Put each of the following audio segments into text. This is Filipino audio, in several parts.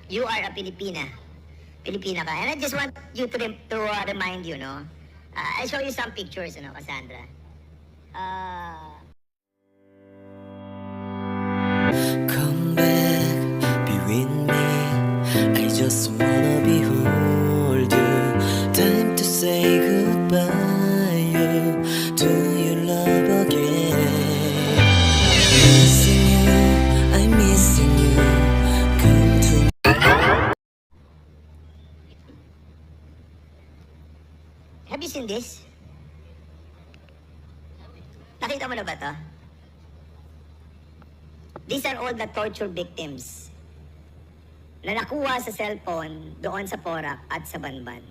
You are a Filipina. Filipina ka. And I just want you to, remind you, no? I'll show you some pictures, Cassandra. Come back, be with me. I just wanna behold you. Time to say goodbye. You to your love again. Missing you, I'm missing you. Come to me. Have you seen this? Nakita mo na ba to? These are all the torture victims na nakuha sa cellphone doon sa Porac at sa Banban.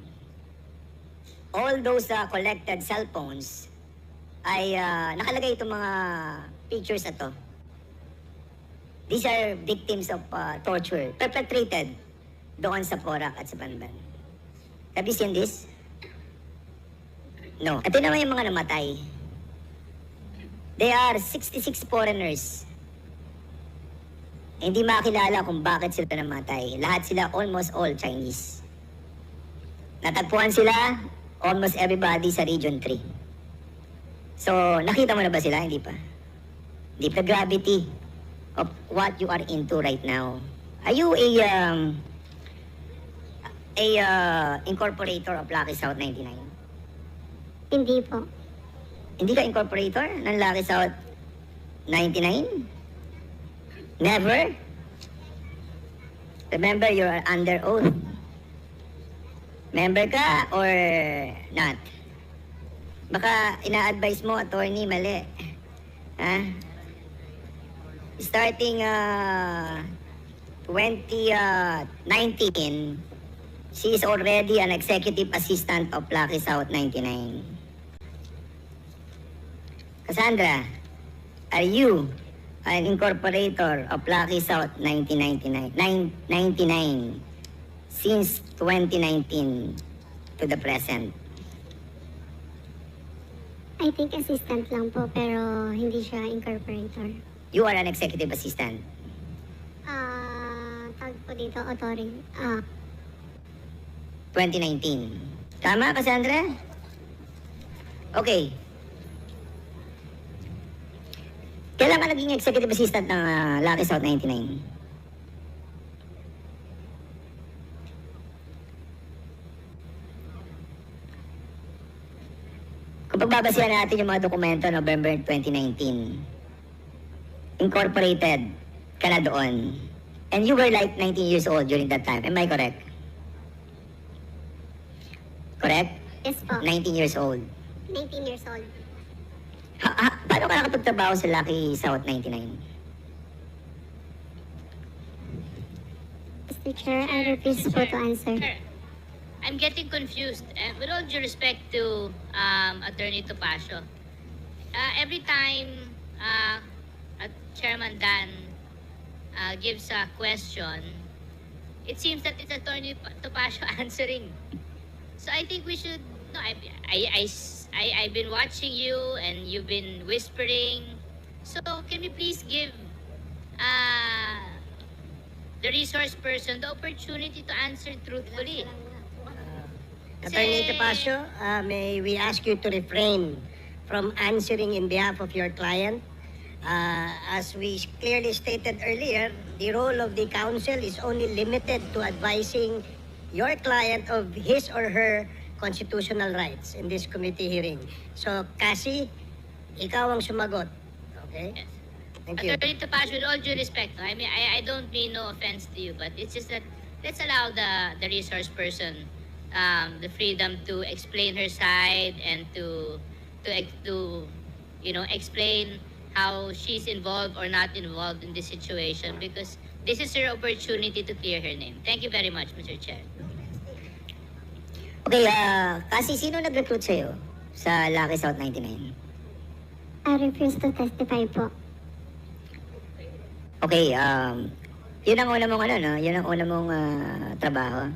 All those collected cellphones ay nakalagay itong mga pictures na to. These are victims of torture perpetrated doon sa Porac at sa Banban. Have you seen this? No. Ito naman yung mga namatay. They are 66 foreigners. Hindi makilala kung bakit sila namatay. Lahat sila, almost all Chinese. Natagpuan sila, almost everybody sa Region 3. So, nakita mo na ba sila? Hindi pa. Hindi pa. Gravity of what you are into right now. Are you a incorporator of Lucky South 99? Hindi po. Hindi ka incorporator ng Lucky South 99? Never? Remember, you are under oath. Member ka or not? Baka ina-advise mo, attorney, mali. Ha? Starting 2019, she is already an executive assistant of Lucky South 99. Cassandra, are you an incorporator of Lucky South 99 since 2019 to the present? I think assistant lang po, pero hindi siya incorporator. You are an executive assistant. Tawag po dito, authority. 2019. Tama, Cassandra? Okay. Kailan ka naging executive assistant ng Lucky South 99? Kung pagbabasihan natin yung mga dokumento, November 2019, incorporated ka na doon. And you were like 19 years old during that time. Am I correct? Correct? Yes po. 19 years old. 19 years old. Paano ka nakapagtrabaho sa Lucky South 99? Mr. Chair, I refuse po to answer. Sir, I'm getting confused. With all due respect to Attorney Topacio, every time Chairman Dan gives a question, it seems that it's Attorney Topacio answering. So I think we should. No, I've been watching you and you've been whispering. So can we please give the resource person the opportunity to answer truthfully? Attorney Topacio, may we ask you to refrain from answering in behalf of your client? As we clearly stated earlier, the role of the counsel is only limited to advising your client of his or her constitutional rights in this committee hearing. So, Cassie, ikaw ang sumagot. Okay? Yes. Thank you. Attorney Topacio, with all due respect, I mean, I don't mean no offense to you, but it's just that let's allow the resource person the freedom to explain her side and to explain how she's involved or not involved in this situation, because this is her opportunity to clear her name. Thank you very much, Mr. Chair. Okay, kasi sino nag-recruit sa'yo sa Lucky South 99? I refuse to testify po. Okay, yun ang una mong Yun ang una mong trabaho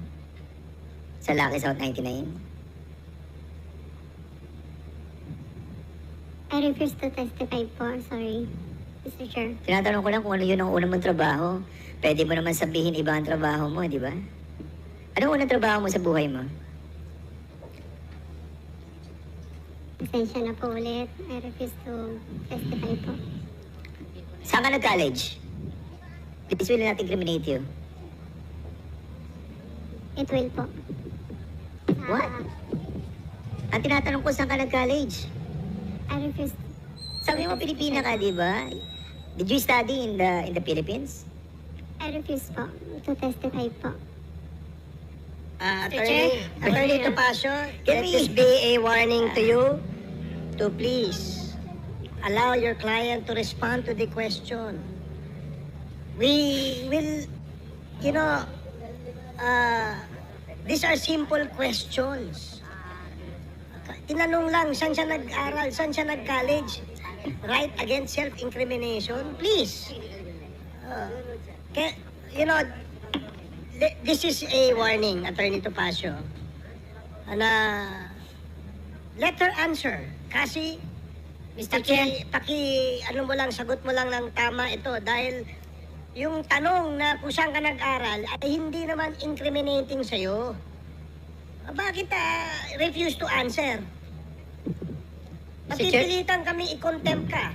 sa Lucky South 99? I refuse to testify po. Sorry, Mr. Chair. Tinatanong ko lang kung ano yun ang unang mong trabaho. Pwede mo naman sabihin iba ang trabaho mo, di ba? Anong unang trabaho mo sa buhay mo? Pasensya na po ulit. I refuse to testify po. Saan ka nag-college? This will not incriminate you. It will po. What? Ang tinatanong ko, saan ka nag-college? I refuse. Sabi mo, Pilipina ka, di ba? Did you study in the Philippines? I refuse po to testify po. Attorney Topacio, let this be a warning to you to please allow your client to respond to the question. We will, you know, these are simple questions. Tinanong lang, saan siya nag-aral, saan siya nag-college? Right against self-incrimination? Please. You know, this is a warning, Attorney Topacio. Na let her answer. Kasi, Mr. Chair. ano mo lang, sagot mo lang ng tama ito dahil yung tanong na kung saan ka nag-aral ay hindi naman incriminating sa'yo. Bakit refuse to answer? Mr. Chair. Mapipilitan kami i-contempt ka.